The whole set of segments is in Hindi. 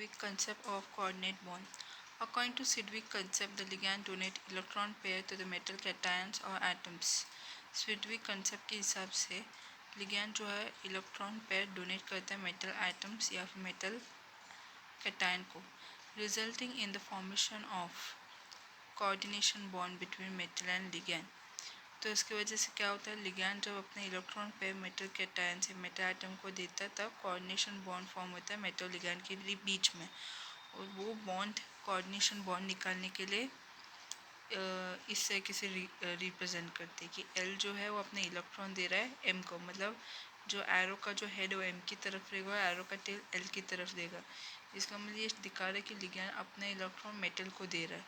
Sedgwick concept of coordinate bond. According to Sedgwick concept, the ligand donate electron pair to the metal cations or atoms. Sedgwick concept के हिसाब से ligand जो है इलेक्ट्रॉन पेयर डोनेट करता है मेटल एटम्स या फिर मेटल कैटायन को, resulting in the formation of coordination bond between metal and ligand. तो इसकी वजह से क्या होता है, लिगैंड जब अपने इलेक्ट्रॉन पेयर मेटल कैटायन से मेटल एटम को देता है तब कोऑर्डिनेशन बॉन्ड फॉर्म होता है मेटल लिगैंड के बीच में। और वो बॉन्ड कोऑर्डिनेशन बॉन्ड निकालने के लिए इस तरीके से रिप्रेजेंट करते हैं कि एल जो है वो अपने इलेक्ट्रॉन दे रहा है एम को, मतलब जो एरो का जो हेड वो एम की तरफ रहेगा, एरो का टेल एल की तरफ देगा। इसका मतलब ये दिखा रहा है कि लिगैंड अपने इलेक्ट्रॉन मेटल को दे रहा है।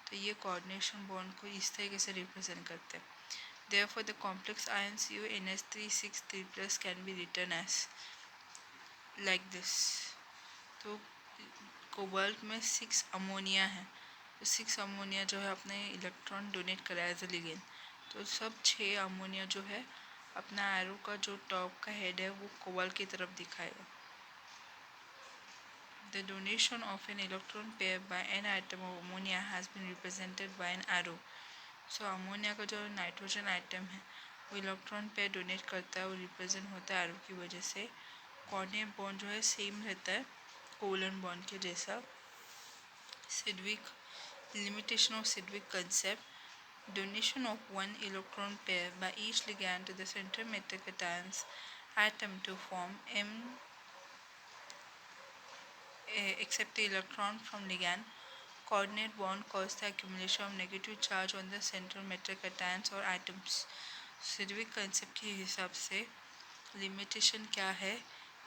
तो ये कोऑर्डिनेशन बॉन्ड को इस तरीके से रिप्रेजेंट करते हैं। Therefore, the complex ions UNS363+ can be written as like this. तो कोबाल्ट में 6 अमोनिया है, तो 6 अमोनिया जो है अपने इलेक्ट्रॉन डोनेट करा एज अ लिगेंड। तो सब 6 अमोनिया जो है अपना एरो का जो टॉप का हेड है वो कोबाल्ट की तरफ दिखाएगा। The donation of an electron pair by an atom of ammonia has been represented by an arrow. So ammonia का जो नाइट्रोजन आइटम है वो इलेक्ट्रॉन पेयर डोनेट करता है, वो रिप्रेजेंट होता है एरो की वजह से। कोऑर्डिनेट बॉन्ड जो है सेम रहता है कोवलेंट बॉन्ड के जैसा। Sedgwick limitation of Sedgwick concept: donation of one electron pair by each ligand to the center metal cations atom to form M accept the electron from ligand. Coordinate bond cause the accumulation of negative charge on the central metal cations or atoms. Sedgwick concept के हिसाब से लिमिटेशन क्या है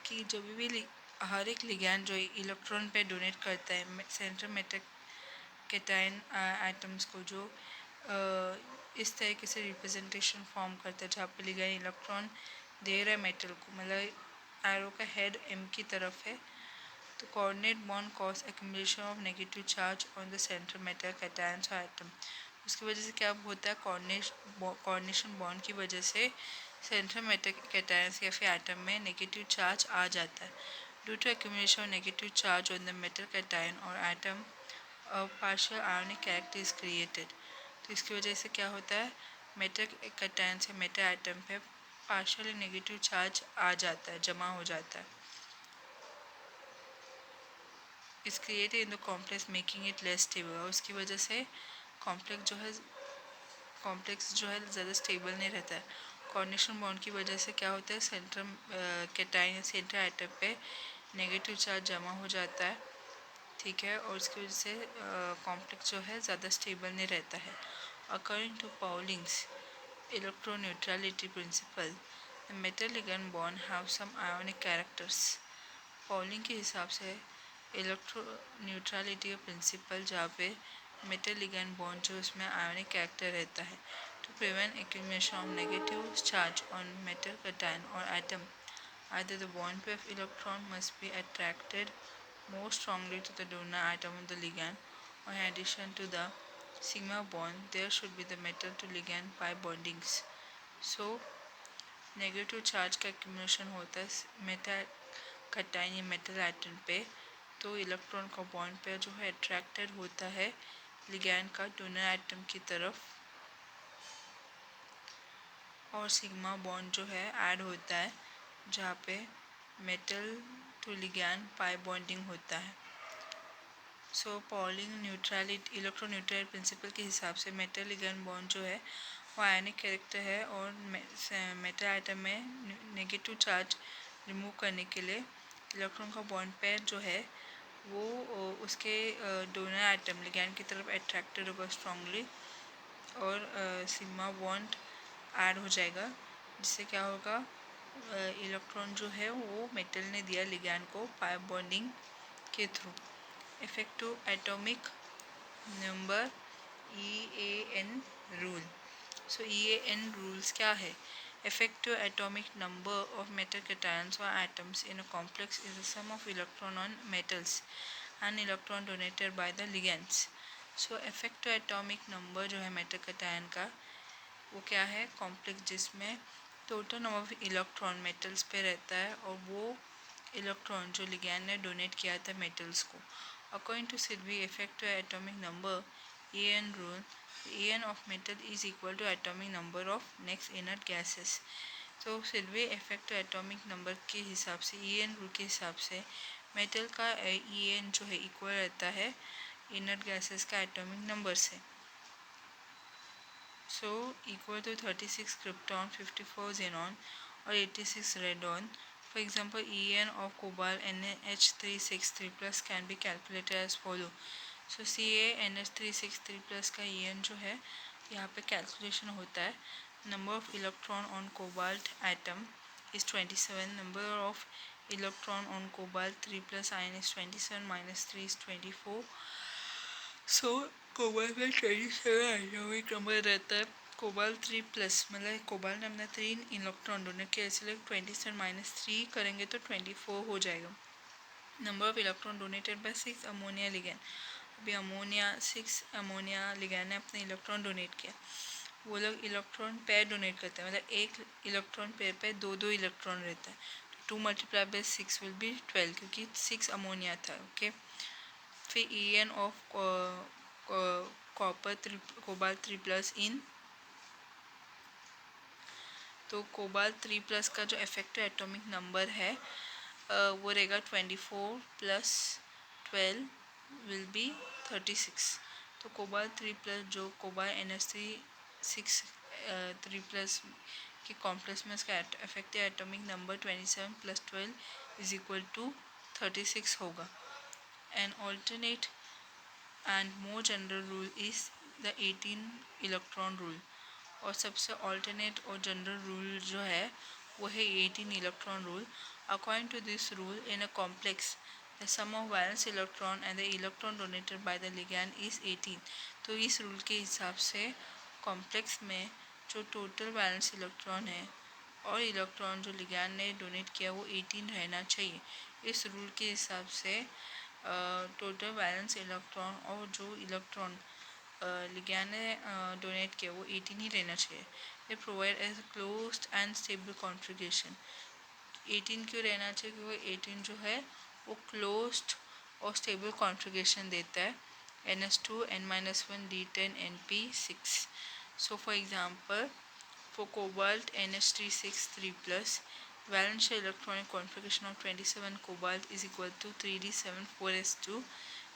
कि जब भी हर एक लिगैंड जो इलेक्ट्रॉन पे डोनेट करता है सेंट्रल मेटल कैटायन एटम्स को, जो इस तरीके से रिप्रेजेंटेशन फॉर्म करता है जहाँ पे लिगैंड इलेक्ट्रॉन दे रहा है मेटल को, मतलब एरो का हेड एम की तरफ है। तो coordinate bond cause accumulation of negative charge on the central metal cations और एटम। उसकी वजह से क्या होता है, कोऑर्डिनेशन बॉन्ड की वजह से सेंट्रल मेटल कैटायंस या फिर एटम में नेगेटिव चार्ज आ जाता है। Due to accumulation of negative charge on the metal cation और atom partial ionic character is created. तो इसकी वजह से क्या होता है, मेटल कैटायन से मेटल एटम पे पार्शियल नेगेटिव चार्ज आ जाता है, जमा हो जाता है। Is created in the complex making it less stable. और उसकी वजह से कॉम्प्लेक्स जो है ज़्यादा स्टेबल नहीं रहता है। कोऑर्डिनेशन बॉन्ड की वजह से क्या होता है, सेंट्रल कैटायन या सेंट्रल एटम पे नेगेटिव चार्ज जमा हो जाता है, ठीक है, और उसकी वजह से कॉम्प्लेक्स जो है ज़्यादा स्टेबल नहीं रहता है। According to Pauling's electroneutrality principle, the metal ligand bond have some ionic characters. Pauling के हिसाब से इलेक्ट्रोन्यूट्रलिटी का प्रिंसिपल जहाँ पे मेटल लिगैंड बॉन्ड जो उसमें आयोनिक कैरेक्टर रहता है, to prevent accumulation of negative charge on metal cation और atom, either the bond pair of electron must be attracted more strongly to the donor atom of the ligand, or in addition to the sigma bond there should be the metal to ligand pi bondings. So negative charge का एक्यूमुलेशन होता है मेटल कैटायन या मेटल एटम पे, तो इलेक्ट्रॉन का बॉन्ड पेयर जो है अट्रैक्टेड होता है लिगैंड का डोनर एटम की तरफ, और सिग्मा बॉन्ड जो है ऐड होता है जहाँ पे metal to ligand pi bonding होता है। So Pauling neutrality electroneutral principle के हिसाब से मेटल लिगैंड बॉन्ड जो है वो आयनिक कैरेक्टर है, और मेटल आइटम में नेगेटिव चार्ज रिमूव करने के लिए इलेक्ट्रॉन का बॉन्ड पेयर जो है वो उसके डोनर आइटम लिगैंड की तरफ अट्रैक्टेड होगा स्ट्रांगली, और सिग्मा बॉन्ड ऐड हो जाएगा, जिससे क्या होगा, इलेक्ट्रॉन जो है वो मेटल ने दिया लिगैंड को पाई बॉन्डिंग के through. Effective atomic number EAN rule. So EAN rules क्या है, effective atomic number of metal cations or atoms in a complex is the sum of electron on metals and electron donated by the ligands. So effective atomic number जो है मेटल कैटायन का वो क्या है, कॉम्प्लेक्स जिसमें total number of electron metals पे रहता है और वो इलेक्ट्रॉन जो लिगैंड ने डोनेट किया था मेटल्स को। According to Sidgwick effective atomic number EAN rule, EAN of metal is equal to atomic number of next inert gases. तो Sidgwick effective atomic number के हिसाब से, एन रूल के हिसाब से मेटल का एन जो है इक्वल रहता है इनर्ट गैसेस का एटॉमिक नंबर से। So equal to 36 krypton, 54 xenon or 86 radon. For example, En of cobalt NH363 plus can be calculated as follow. So CaNH363 plus का En जो है यहाँ पे कैलकुलेशन होता है। Number of electron on cobalt atom is 27. Number of electron on cobalt 3 plus ion is 27 minus 3 is 24. So cobalt में 27 एटॉमिक नंबर रहता है। कोबाल्ट 3 प्लस मतलब कोबाल्ट ने अपना 3 इलेक्ट्रॉन डोनेट किया, इसलिए 27 माइनस 3 करेंगे तो 24 हो जाएगा। Number of electron donated bye 6 ammonia ligand. अभी अमोनिया 6 अमोनिया लिगैंड ने अपने इलेक्ट्रॉन डोनेट किया। वो लोग इलेक्ट्रॉन पेयर डोनेट करते हैं, मतलब एक इलेक्ट्रॉन पेयर पे दो इलेक्ट्रॉन रहता है। 2 मल्टीप्लाई बाय 6 विल बी 12 क्योंकि 6 अमोनिया था। ओके, फिर En of copper cobalt 3 plus in, तो कोबाल्ट 3 प्लस का जो इफेक्टिव एटॉमिक नंबर है वो रहेगा 24 प्लस 12 विल बी 36। तो कोबाल्ट 3 प्लस जो कोबाल्ट NH3 प्लस के कॉम्प्लेक्स में इसका effective atomic number 27 plus 12 is equal to 36 होगा। An alternate and more general rule is the 18 electron rule. और सबसे ऑल्टरनेट और जनरल रूल जो है वो है 18 electron rule. According to this rule in a complex the sum of valence electron and the electron donated by the ligand is 18। तो इस रूल के हिसाब से कॉम्प्लेक्स में जो टोटल वैलेंस इलेक्ट्रॉन है और इलेक्ट्रॉन जो लिगैंड ने डोनेट किया वो 18 रहना चाहिए। इस रूल के हिसाब से टोटल वैलेंस इलेक्ट्रॉन और जो इलेक्ट्रॉन लिगैंड ने डोनेट किया वो 18 ही रहना चाहिए। It provide as closed and stable configuration. 18 क्यों रहना चाहिए? क्योंकि 18 जो है वो क्लोज्ड और स्टेबल कॉन्फ़िगरेशन देता है। NH2 N-1 D10 NP6। So for example, for cobalt NH363 plus, valence electronic configuration of 27 cobalt is equal to 3d74s2.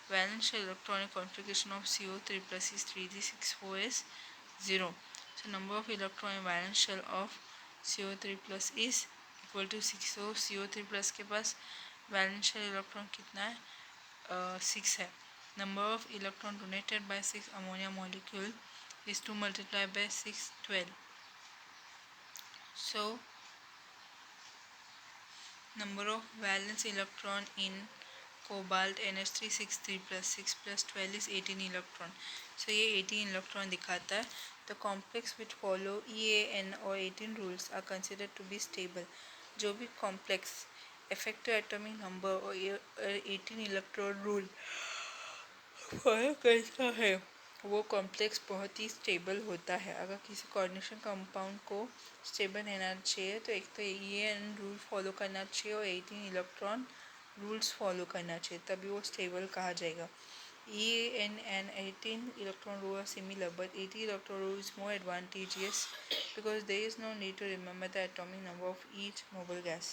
Valence electronic configuration of CO3 plus is 3d64s0. So number of electron in valence shell of CO3 plus is equal to 6. So CO3 plus के पास valence shell electron कितना है? 6 है। Number of electron donated by 6 ammonia molecule is 2 multiplied by 6, 12. So number of valence electron in cobalt NH363 plus 6 plus 12 is 18 electron. So ये 18 electron दिखाता है। The complex which follow EAN or 18 rules are considered to be stable. जो भी complex effective atomic number और 18 electron rule फॉलो करता है वो कॉम्प्लेक्स बहुत ही स्टेबल होता है। अगर किसी कोऑर्डिनेशन कंपाउंड को स्टेबल रहना चाहिए तो एक तो EAN रूल फॉलो करना चाहिए और 18 इलेक्ट्रॉन रूल्स फॉलो करना चाहिए, तभी वो स्टेबल कहा जाएगा। EAN and 18 electron rule are similar, but 18 electron rule is more advantageous because there is no need to remember the atomic number of each noble gas.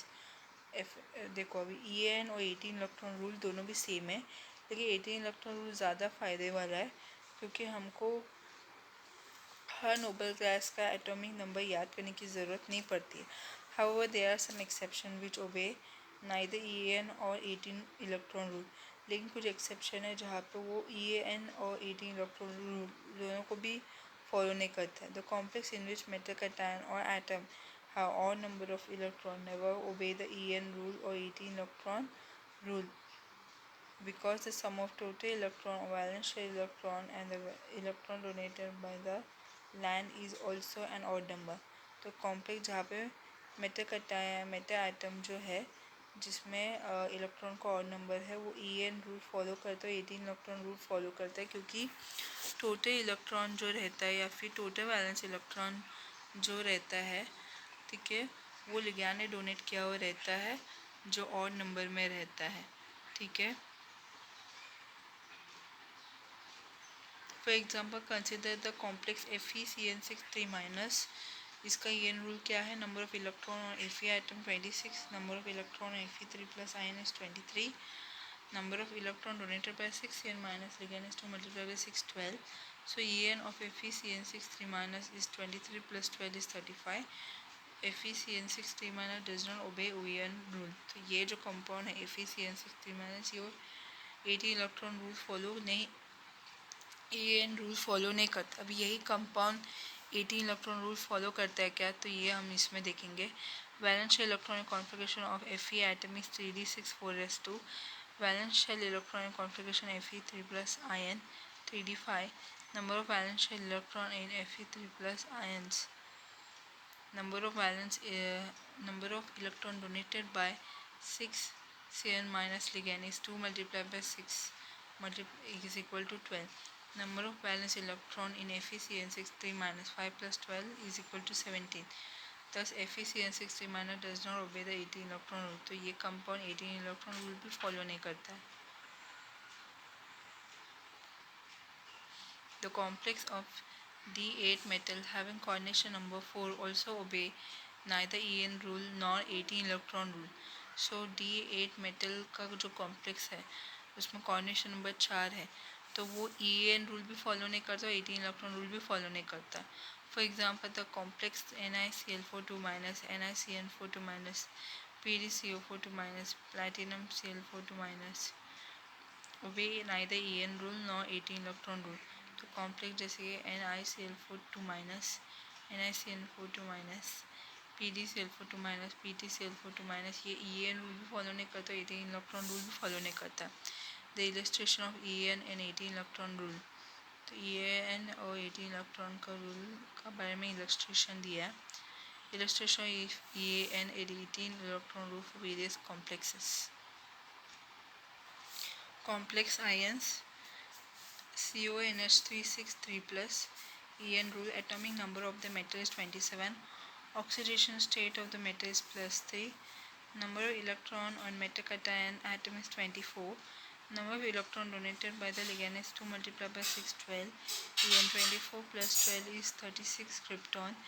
देखो अभी EAN और 18 इलेक्ट्रॉन रूल दोनों भी सेम है, लेकिन 18 इलेक्ट्रॉन रूल ज़्यादा फ़ायदे वाला है क्योंकि हमको हर नोबल गैस का एटॉमिक नंबर याद करने की ज़रूरत नहीं पड़ती है। However, there are some exception which obey neither EAN और 18 इलेक्ट्रॉन रूल। लेकिन कुछ एक्सेप्शन है जहाँ पे वो EAN और 18 इलेक्ट्रॉन रूल दोनों को भी फॉलो नहीं करता है। The complex in which metal cation और atom have odd number of electron never obey the EN rule or 18 electron rule because the sum of total electron or valence shell electron and the electron donated by the land is also an odd number. तो कॉम्प्लेक्स जहाँ पे मेटल आइटम जो है जिसमें इलेक्ट्रॉन का ऑड नंबर है वो EN रूल फॉलो करता है, 18 इलेक्ट्रॉन रूल फॉलो करता है क्योंकि टोटल इलेक्ट्रॉन जो रहता है या फिर टोटल वैलेंस इलेक्ट्रॉन जो रहता है, ठीक है, वो लिगैंड ने डोनेट किया हुआ रहता है जो ऑड नंबर में रहता है, ठीक है। For example consider the complex FeCN6 3-। इसका EN रूल क्या है? नंबर ऑफ इलेक्ट्रॉन और Fe item 26, number of electron Fe3 plus ion is 23, number of electron donated by 6Cn minus ligand is 2 multiplied by 6 12. So En of FeCN6 3 minus is 23 plus 12 is 35. FeCN6 3 minus does not obey En rule. तो ये जो कंपाउंड है FeCN6 3 minus ये 18 इलेक्ट्रॉन रूल फॉलो नहीं, En रूल फॉलो नहीं करता। अब यही कंपाउंड 18 इलेक्ट्रॉन रूल फॉलो करता है क्या? तो ये हम इसमें देखेंगे। Valence electronic configuration of Fe atom is 3d6 4s2। valence shell electron configuration Fe3 plus ion 3d5. Number of valence shell electron in Fe3 plus ions. Number of electron donated by 6 Cn minus ligand is 2 multiplied by 6 is equal to 12. Number of valence electron in FeCN6 3 minus 5 plus 12 is equal to 17. Thus FeCN6 3 minus does not obey the 18 electron rule. तो ये कंपाउंड 18 इलेक्ट्रॉन रूल भी फॉलो नहीं करता है। The complex of D8 metal having coordination number 4 also obey neither En rule nor 18 electron rule. So D8 metal का जो कॉम्प्लेक्स है उसमें coordination नंबर 4 है, तो वो En रूल भी फॉलो नहीं करता, 18 इलेक्ट्रॉन रूल भी फॉलो नहीं करता। For example, the complex NiCl4 2 minus NiCN4 2 minus PdCO4 2 minus platinum Cl4 2 minus obey neither En rule nor 18 electron rule. तो कॉम्प्लेक्स जैसे कि NiCl4 2 minus NiCN4 2 minus PdCl4 2 minus PtCl4 2 minus ये En रूल भी फॉलो नहीं करता, 18 इलेक्ट्रॉन रूल भी फॉलो नहीं करता। The illustration of En and 18 electron rule. तो En और 18 इलेक्ट्रॉन का रूल का बारे में इलस्ट्रेशन दिया है। Illustration of En and 18 electron rule for various complexes. Complex ions CONH3 6 3 plus En rule. Atomic number of the metal is 27. Oxidation state of the metal is +3. Number of electron on metal cation atom is 24. Number of electron donated by the ligand is 2 multiplied by 6 12. En 24 plus 12 is 36 krypton.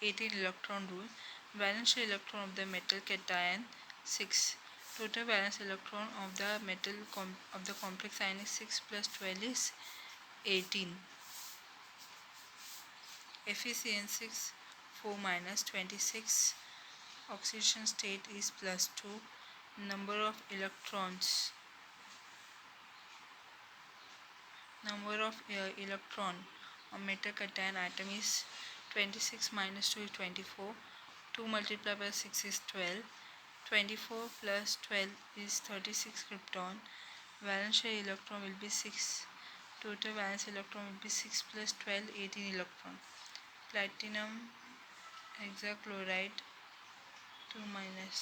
18 electron rule. Valence electron of the metal cation 6. Total valence electron of the metal of the complex ion is 6 plus 12 is 18. FeCN6 4 minus 26. Oxidation state is +2. Number of electrons on metal cation atom is 26 minus 2 is 24. 2 multiplied by 6 is 12. 24 plus 12 is 36 krypton. Valence electron will be 6. Total valence electron will be 6 plus 12 18 electron. Platinum hexachloride 2 minus.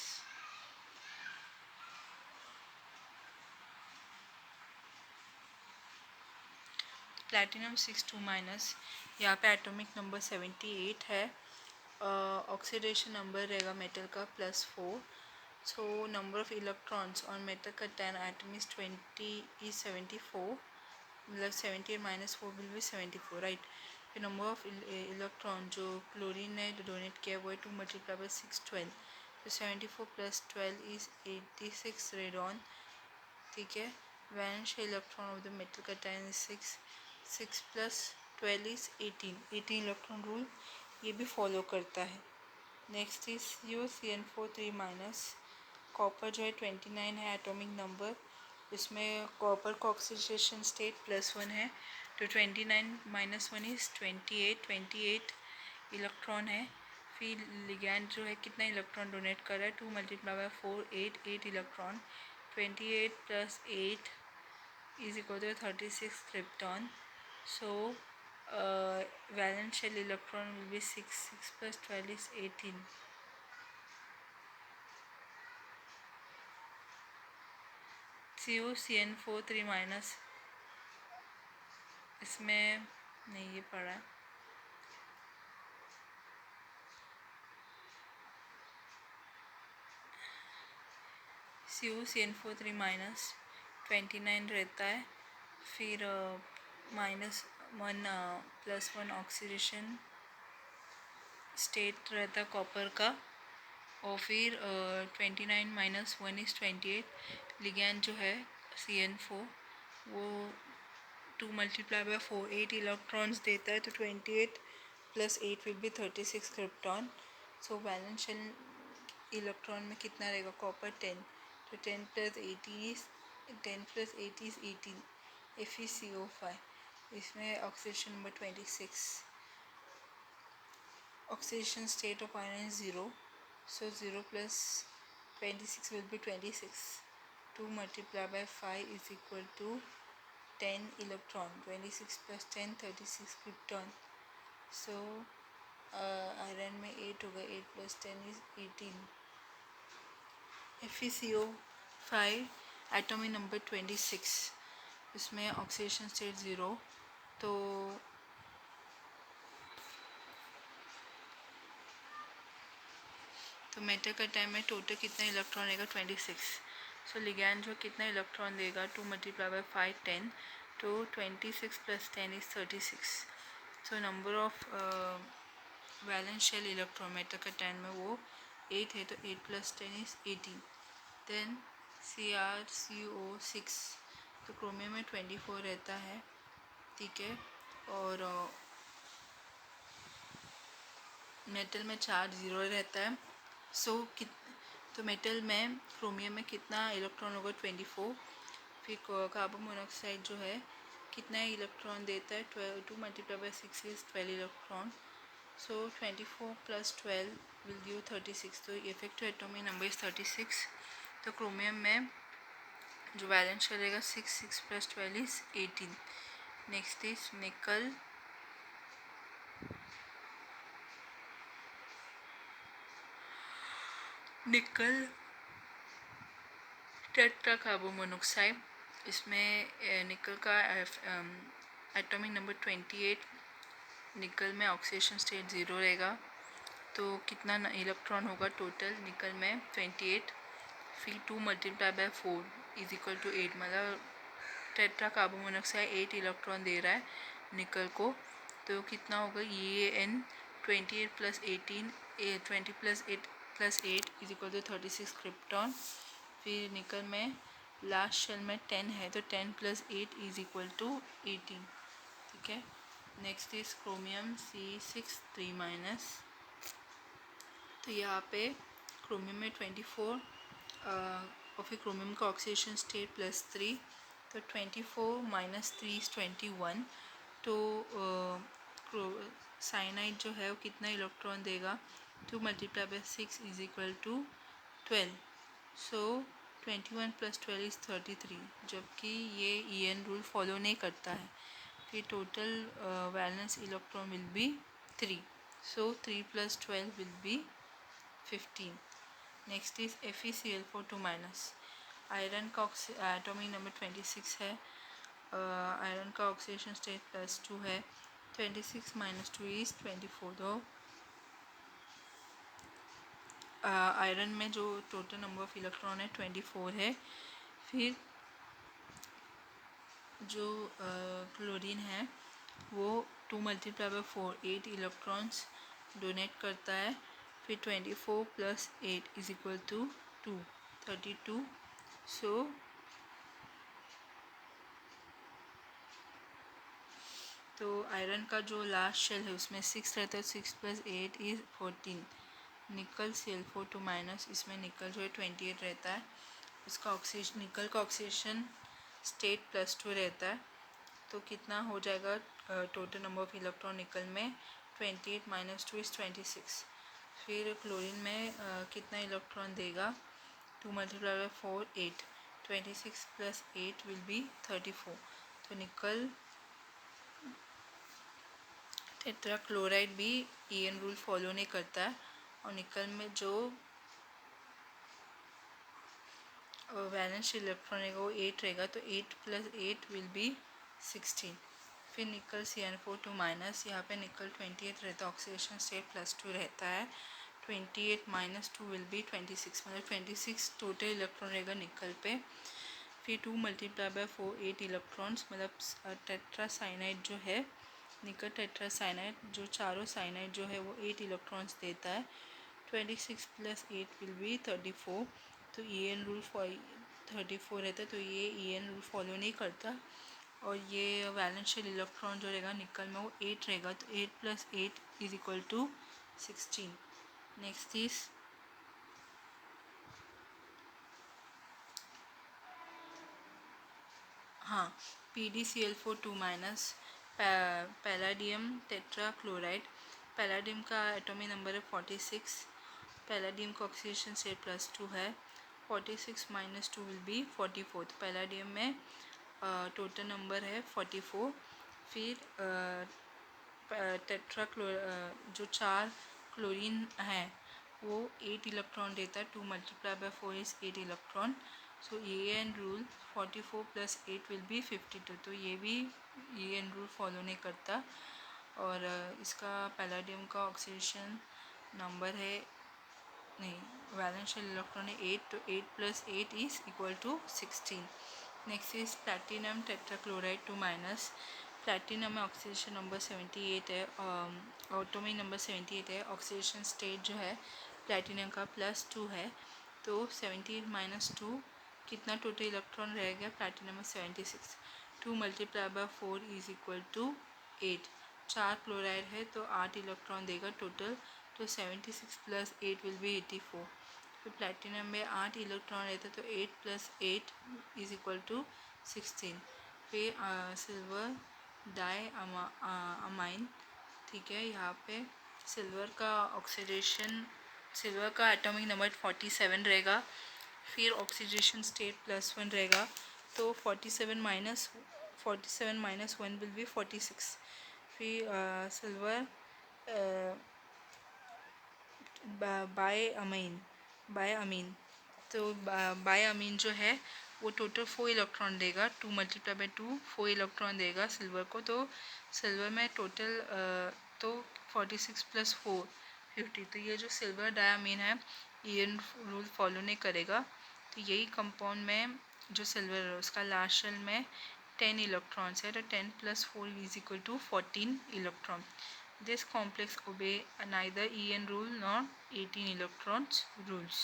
Platinum 6 2 minus, यहाँ पे एटॉमिक नंबर 78 है। ऑक्सीडेशन नंबर रहेगा मेटल का +4। सो number of electrons on metal का 10 एटम इज 20 is 74, मतलब 78 माइनस 4 विल बी 74, राइट। फिर नंबर ऑफ इलेक्ट्रॉन जो क्लोरीन ने डोनेट किया वो है 2 multiplied by 6 12। तो 74 plus 12 is 86 रेडॉन, ठीक है। Valence electron of the metal का 10 is 6। 6 plus 12 is 18। 18 electron rule ये भी फॉलो करता है। Next is CuCN4 3 minus. Copper जो है 29 है एटॉमिक नंबर, इसमें कॉपर का ऑक्सीडेशन स्टेट +1 है, तो 29 माइनस 1 इज 28। 28 इलेक्ट्रॉन है। फिर लिगैंड जो है कितना इलेक्ट्रॉन डोनेट कर रहा है, 2 multiplied by 4 8 electron. 28 plus 8 is equal to 36 krypton. So valence shell electron will be 6 plus 12 is 18। CuCN4 3 minus, इसमें नहीं ये पड़ा। CuCN4 3 माइनस 29 रहता है। फिर -1 +1 ऑक्सीडेशन स्टेट रहता है कॉपर का। और फिर 29 माइनस 1 इज़ 28। लिगैंड जो है CN4 वो 2 मल्टीप्लाई बाय 4 8 इलेक्ट्रॉन्स देता है, तो 28 plus 8 will be 36 krypton. So valence shell electron में कितना रहेगा? कॉपर 10, तो 10 प्लस 8 इज़ 18 FeCO5। इसमें oxidation number 26, oxidation state of iron is 0, so 0 plus 26 will be 26. 2 multiplied by 5 is equal to 10 electron. 26 plus 10 36 krypton. So iron में 8 होगा, 8 plus 10 is 18. FeCO5 atomic number 26, इसमें oxidation state 0, तो मेटल का टाइम में टोटल कितना इलेक्ट्रॉन रहेगा? 26। सो लिगैंड जो कितना इलेक्ट्रॉन देगा? 2 मल्टीप्लाई बाय 5 10, तो 26 plus 10 is 36। So number of valence shell electron metal का टाइम में वो 8 है, तो 8 प्लस 10 इज 18। देन CrCO6, तो क्रोमियम में 24 रहता है, ठीक है। और मेटल में चार्ज 0 रहता है। तो मेटल में क्रोमियम में कितना इलेक्ट्रॉन होगा? 24। फिर कार्बन मोनोऑक्साइड जो है कितना इलेक्ट्रॉन देता है? 12, 2 multiply by 6 is 12 electron. So 24 plus 12 will give 36, तो इफेक्टिव एटॉमिक नंबर इज 36। तो क्रोमियम में जो वैलेंस करेगा 6, 6 प्लस 12 इज 18। नेक्स्ट इज निकल। निकल टेट्रा कार्बन मोनोऑक्साइड, इसमें निकल का एटॉमिक नंबर 28। निकल में ऑक्सीडेशन स्टेट 0 रहेगा, तो कितना इलेक्ट्रॉन होगा टोटल? निकल में 28। फिर 2 multiply by 4 is equal to 8, मतलब टेट्रा कार्बन मोनोऑक्साइड 8 इलेक्ट्रॉन दे रहा है निकल को, तो कितना होगा? EAN 28 plus 18 20 plus 8 is equal to 36 krypton. फिर निकल में लास्ट शेल में 10 है, तो 10 प्लस 8 इज इक्वल टू 18, ठीक है। Next is chromium C6 3 minus, तो यहाँ पे क्रोमियम में 24 और फिर क्रोमियम का ऑक्सीडेशन स्टेट +3, तो 24 माइनस 3 इज 21। तो साइनाइड जो है वो कितना इलेक्ट्रॉन देगा? 2 multiply by 6 is equal to 12। So 21 plus 12 is 33, जबकि ये EN रूल फॉलो नहीं करता है। फिर total valence electron will be 3, so 3 plus 12 will be 15। Next is FeCl4 2 minus, iron का एटॉमिक नंबर 26 है। आयरन का ऑक्सीडेशन स्टेट +2 है। 26 माइनस 2 इज 24, तो आयरन में जो टोटल नंबर ऑफ इलेक्ट्रॉन है 24 है। फिर जो क्लोरीन है वो 2 मल्टीप्लाई बाय 4 8 इलेक्ट्रॉन्स डोनेट करता है। फिर 24 प्लस 8 इज इक्वल टू 2 32। सो तो आयरन का जो लास्ट शेल है उसमें 6 रहता है, 6 प्लस 8 इज 14। निकल Cl4 2 माइनस, इसमें निकल जो है 28 रहता है, उसका ऑक्सीडेशन निकल का ऑक्सीडेशन स्टेट +2 रहता है, तो कितना हो जाएगा टोटल नंबर ऑफ इलेक्ट्रॉन निकल में? 28 माइनस 2 इज 26। फिर क्लोरीन में कितना इलेक्ट्रॉन देगा? 2 multiply by 4 8, 26 plus 8 will B 34। तो निकल टेट्रा क्लोराइड भी EN रूल फॉलो नहीं करता है, और निकल में जो वैलेंस इलेक्ट्रॉन रहेगा वो 8 रहेगा, तो 8 प्लस 8 विल बी 16। फिर निकल CN4 2 माइनस, यहाँ पे निकल 28 रहता है, ऑक्सीडेशन स्टेट +2 रहता है। 28 माइनस 2 विल बी 26, मतलब 26 टोटल इलेक्ट्रॉन रहेगा निकल पे। फिर 2 मल्टीप्लाई बाय 4 8 इलेक्ट्रॉन्स, मतलब टेट्रासाइनाइड जो है निकल टेट्रासाइनाइड जो चारों साइनाइड जो है वो 8 इलेक्ट्रॉन्स देता है। 26 प्लस 8 विल बी 34। तो EN रूल 34 रहता है, तो ये EN रूल फॉलो नहीं करता। और ये वैलेंशियल इलेक्ट्रॉन जो रहेगा निकल में वो 8 रहेगा, तो 8 plus 8 is equal to 16। Next is हाँ PdCl4 2 minus palladium tetra chloride. Palladium का एटॉमिक नंबर है 46। पैलाडियम का ऑक्सीडेशन स्टेट +2 है। 46 माइनस 2 विल बी 44। तो पैलाडियम में टोटल नंबर है 44। फिर टेट्रा जो 4 क्लोरीन है वो 8 इलेक्ट्रॉन देता है। 2 multiply by 4 is 8 electron. So EN rule 44 plus 8 will B 52। तो ये भी EN रूल फॉलो नहीं करता। और इसका पैलाडियम का ऑक्सीडेशन नंबर है, नहीं, वैलेंशियल इलेक्ट्रॉन है 8, तो 8 plus 8 is equal to 16। Next is platinum tetrachloride 2 minus. Platinum में ऑक्सीडेशन नंबर 78 है, एटॉमिक नंबर 78 है। ऑक्सीडेशन स्टेट जो है प्लैटिनम का +2 है। तो 78 माइनस 2 कितना टोटल इलेक्ट्रॉन रहेगा प्लैटिनम में 76। 2 multiply by 4 is equal to 8। 4 chloride है तो 8 इलेक्ट्रॉन देगा टोटल। तो 76 प्लस 8 विल बी 84। तो प्लैटिनम में 8 इलेक्ट्रॉन रहता है, तो 8 प्लस 8 इज इक्वल टू 16। फिर सिल्वर डाई अमाइन, ठीक है, यहाँ पे सिल्वर का ऑक्सीडेशन, सिल्वर का एटॉमिक नंबर 47 रहेगा। फिर ऑक्सीडेशन स्टेट +1 रहेगा, तो 47 माइनस 1 विल बी 46। फिर सिल्वर बाय अमीन, तो बाय अमीन जो है वो टोटल 4 इलेक्ट्रॉन देगा। 2 मल्टीप्लाई बाय 2 4 इलेक्ट्रॉन देगा सिल्वर को। तो सिल्वर में टोटल तो 46 प्लस 4 50। तो ये जो सिल्वर डायमीन है ये रूल फॉलो नहीं करेगा। तो यही कंपाउंड में जो सिल्वर है उसका लास्ट शेल में 10 इलेक्ट्रॉन्स है, तो 10 plus 4 is equal to 14 electron. This complex obey neither EN rule nor 18 electrons rules.